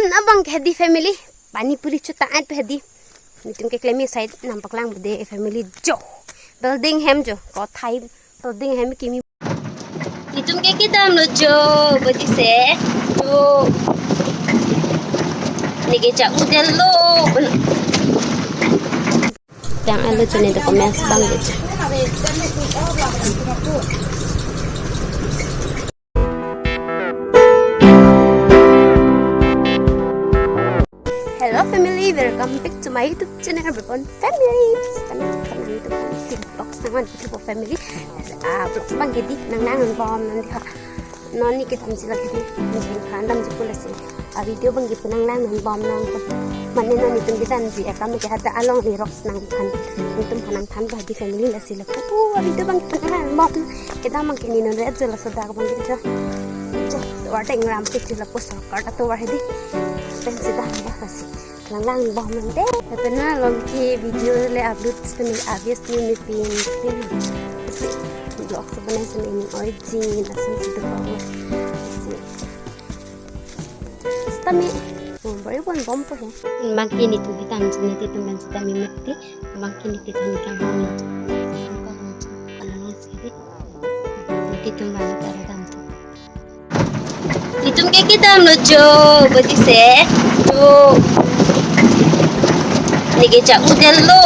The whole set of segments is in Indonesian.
non abang hedi family pani puri chu taat pe hedi nitum ke klemi side nampak lang bude family jo building hem jo ko thai building hem kimi nitum ke kita no jo bodi se jo nige cha udel lo yang alo jone de comments bang de Hello family, welcome back to my YouTube channel Berbon Family. Kami akan itu si vlog sangat itu family. Vlog bang jadi nang bom nanti ha. Noni kita mesti lagi di kandang jepul sih. Video bang gitu nang bom nang. Mana noni tunggu dan si kami kita along di rocks nang kan. Untuk nang kan bagi family lah sih. Video bang gitu nang bom. Kita makin ini nol aja lah sudah bang gitu. Warta ingram picture lah post karena tuh warhedi. Pensi dah kasih lang bom nanti. Tapi na lagi video le upload sambil obvious ni pin vlog sebenarnya sama ini origin asal situ bawah. Stami baru pun bom po ya. Makin itu kita macam itu teman kita mimpi. Makin itu kita nikah kami. Kalau sih itu mana cara tantu. Itu kayak kita menuju bodi se. Jo nige cha udel lo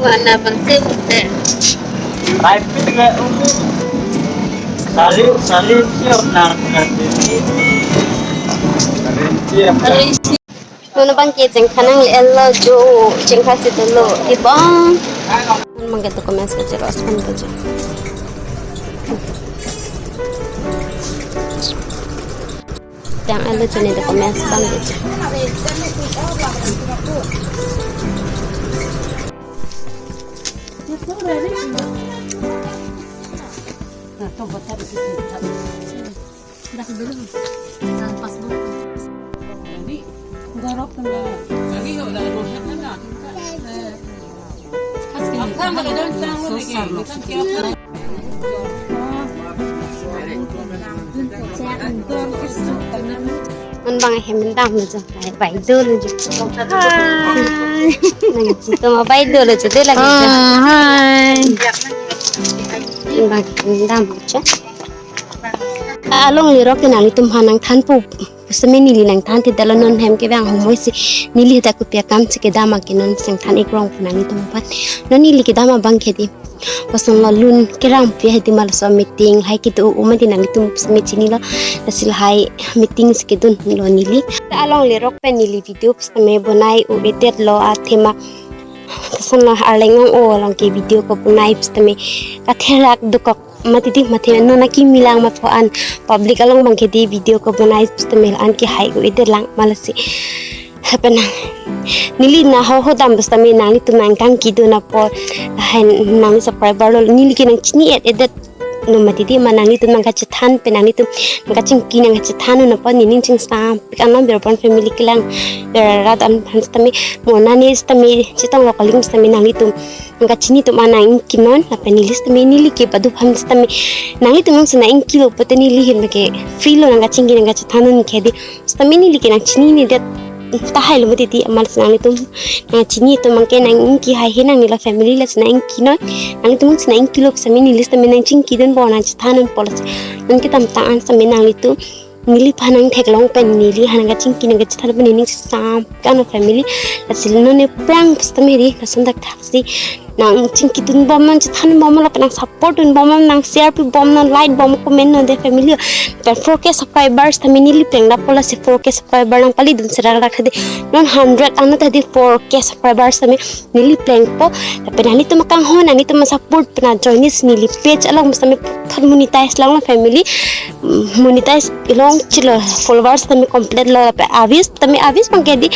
mana bang sih Typing nggak umum. Salib siap nanti. Salib siap. Nona bang kita kanang elo jo cengkah situ lo di bang. Mangga tu komen saja ros pun saja. Yang elo jenis tu komen bang saja. Dah dulu, pas dulu. Garap enggak? Lagi udah masak enggak? Apa enggak ada yang susah loh. Mình bằng em mình đam rồi phải bảy đô rồi chứ. Này chỉ tôi mà bảy đô rồi chứ đây là gì chứ? Mình bằng mình đam chứ. Along lirok ke nali tum hanang than pu semi nili nang than ti dalan non hem ke bang homoi si nili ta ku pia kam si ke dama ke non sang than ikrong nali tum pat non nili ke dama bang khedi pasong la lun ke ram pia hedi mal so meeting hai ki tu umati nali tum semi chini la tasil hai meeting si ke dun lo nili along lirok pe nili video semi bonai u edit lo a thema kasan la arlengong o along ke video ko bunai semi ka therak dukok mati mati nona ki milang mapuan public along bangkedi video ko banai stemel an ki hai go ide lang malasi hapena nili na ho dam bastami nang tu nang kang ki do na por han nang subscriber lo nili ki nang chini edit no mati di manang itu nang ka chathan penang itu nang ka chingki nang ka chathan no pa nining ching sam pikanam berbon family kilang berat an bastami monani stami chitang lokaling stami nang itu nang chini tu manang kinon la penilis tami nili ke padu pham stami nang itu nang sina kilo patani li hin ke free lo nang chingi nang chathan ni khedi stami nili ke nang chini ni det tahai lo mati di amal sina itu nang chini tu mangke nang ki hai hin nang la family la sina kinon nang itu nang sina kilo stami nili stami nang chingki den bona chathan an polas nang ki tam taan stami nang itu nili panang theklong pen nili hananga chingki nang chathan pen ni sam kana family la silno ne prang stami ri la sandak thaksi nang chingki tun bom nang chathan bom la nang support tun bom nang share pi bom nang like bom comment no de family per 4k subscribers tami nili peng na pola se 4k subscriber nang pali dun sera rakha de 100 anat hadi 4k subscribers tami nili peng po tapi nani tu makang ho nani tu support pena join is nili page along tami thon monetize lang la family monetize long chilo followers tami complete la avis tami avis pangke di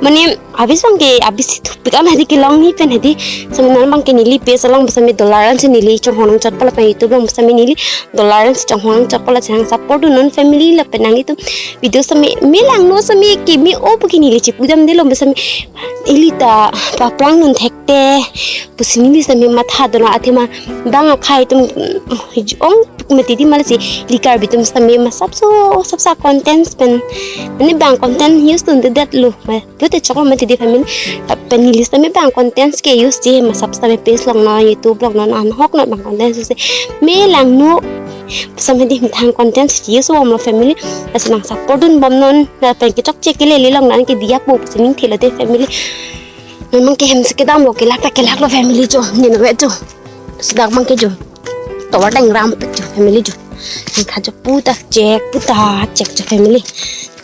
mane avis pangke abis itu pikam hadi ki long ni pen hadi samana nang bang ke nili pe salang basami dollar an se nili chong honang chat pala pa youtube long basami nili dollar an chong honang chat pala chang support non family la penang itu video sami melang no sami ki mi o pu ki nili chi pudam de long basami ilita pa prang nun thekte pusini li sami matha dona athima bang khai tum ong meti di malasi likar bitum sami ma sabsa contents pen ani bang content use tun de that lu ma pute chaklo meti di family penili sami bang contents ke use je ma sabsa me page long na youtube long na an hok na bang contents se melang no sami di thang content chi so mo family asenang support dun bom non na pen ki chok che ke le long nan ke dia pu simin thila de family non mang ke hem se ke dam lo ke lak lo family jo ni no jo sedak mang ke jo tawar dang ram pe jo family jo ni kha jo puta check jo family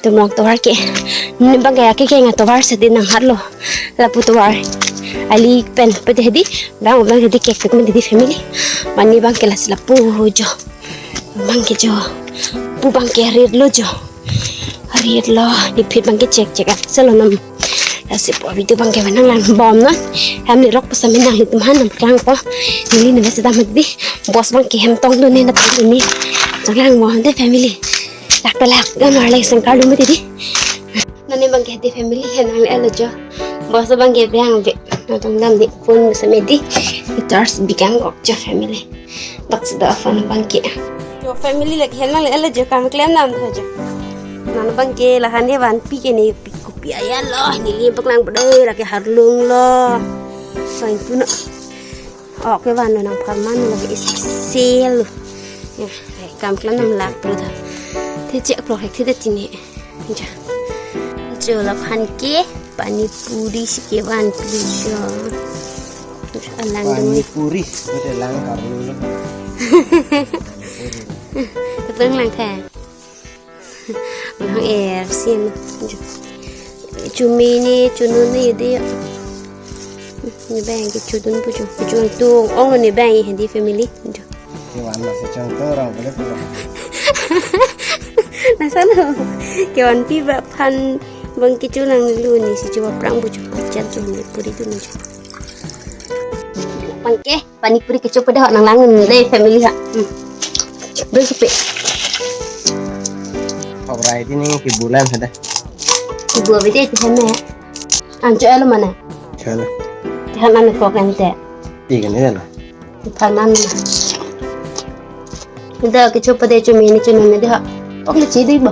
tum long tawar ke ni bang ke nga tawar se din nang harlo la pu tawar ali pen pe de di bang de kek pe me di family mani bang ke la sila pu jo bang ke jo pu bang ke rir lo ni phit bang ke check selo nam asi po video bang ke nang lang bom no ham ni rok pasami nang litum han nam klang ko ni ni besa damat di bos bang ke hem tong do ni na pa ni jang mo de family lak gamar lai sang kalu mati di nani bang ke di family henang elo jo bos bang ke bang ve na tong dam di phone besa me di stars bigam gok jo family bak da fan bang ke jo family lek henang elo jo kam klem nam jo nan bang ke la han wan pi ke ni pi ayah loh ni li baklang berde lagi harlung loh sain pun oke wan nang paman lagi sel ya kam klan nam lak pro tha the che pro hek the tini ja jo la phan ke pani puri sike wan pli jo alang pani puri bede lang harlung teng lang tha lang air sim cumi ni cunun ni dia ni bang ke cudun puju cudun tu ong ni bang di family jo ke wan masih contoh orang boleh pulang na sana ke wan pi ba phan bang ke culang lu ni si coba perang puju ajan tu ni puri tu ni jo bang ke pani puri ke coba dah nang langun deh family ha bersupe Favorit ini ke bulan sudah ibu bede tu heme anjo elo mana chalo han mana ko kante tiga ni lah Paman Ida ke coba deh cumi ini cunun ni dah ok le chi dei ba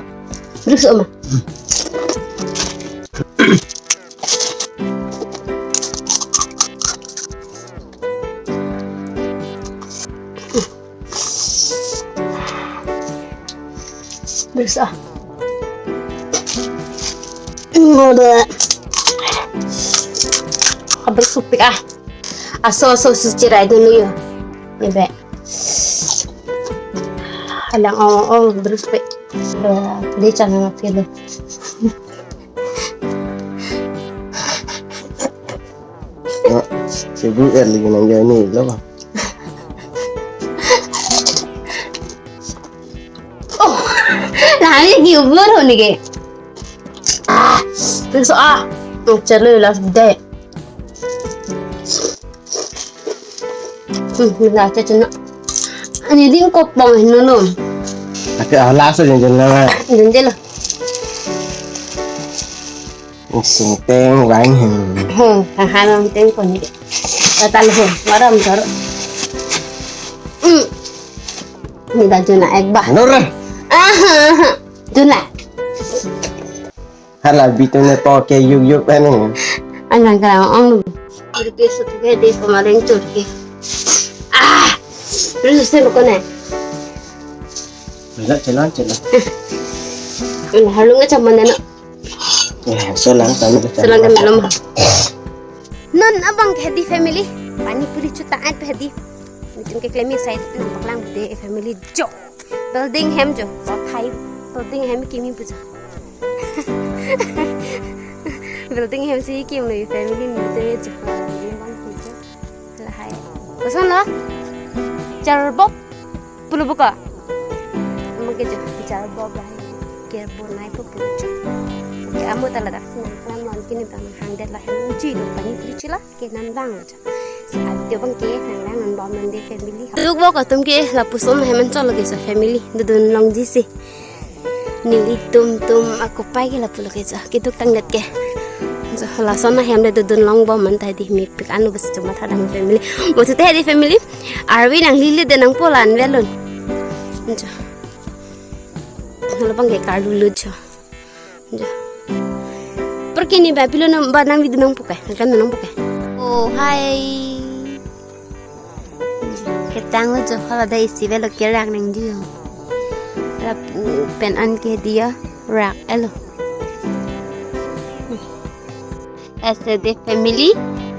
brus oma brus ah Udah habis supik ah aso sucirai dulu ya be halang terus pe dia jangan ngapil sibuk lagi nang ini lah nah ini gimana nih ke terus cari lah deh lah cina ini din kok bang nulung ada alas aja jangan jangan lah sinteng wang hanam teng kon ni telepon maram tar ni dah juna ekbah nur juna hala bitune to ke yuk ane angan kalau udah biasa tuh kayak di kemarin Turki terus saya bukan jalan ini halungnya cuman nak selang kan belum non abang ke di family pani puri cutaan pe di macam ke klemi side nampak lang de family jo building hem jo thai building hem kimi puja building hem si kim le family ni te jo bang puja lah hai pesan lah Charbob puluh buka mungkin jo charbob lah kerbo naik puluh kamu telah dah senang kan mungkin itu hang dead lah yang uji lu pani puri cila ke nandang aja Dia bang ke nang lang nan bom nan de family. Lúc bố có tôm kia là puson hay mình cho là cái family. Đừng lòng gì gì. Nili tum aku pai ke la pulo ke kita tang net ke. So la sona hem de dun long bom man tai di mi pik anu bes cuma thadang family. Mo tu te di family. Arwi nang lili de nang polan velon. Jo. Hala bang ke kar dulu jo. Jo. Pergi ni ba pilo nang ba nang vidunang pukai. Kan nang pukai. Oh hai. Ketang lo jo hala dai si velo ke rang nang ju. Là pen ăn kia dia rak elo SD family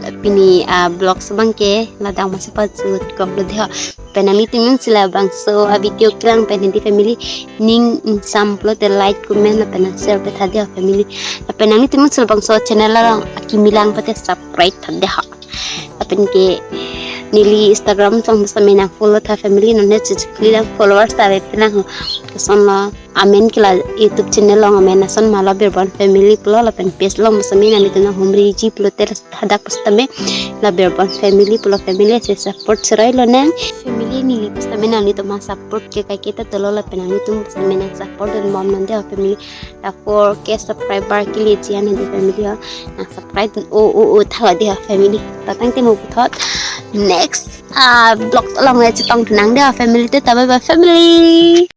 la pini blog sabang ke la dang masih pasut ko dia penali timin sila bang so video klang penali family ning samplo de like comment la pena share pe thadia family la penali timin sila bang so channel la akimilang pate subscribe thadia apen ke nili Instagram song basta mena follow tha family no net clear followers ta pena son la amen kila YouTube channel long amen son mala berban family pulo la pen page long basta mena ni tuna homri ji pulo ter hadak pastame la berban family pulo family se support serai lo nang family nili basta mena ni to ma support ke kai kita tolo la pena ni tum basta mena support dan mom nan de family la 4k subscriber ke li jian ni family ha subscribe o tha dia family tatang te mo thot next vlog long le chitong nang de family te ta bye bye family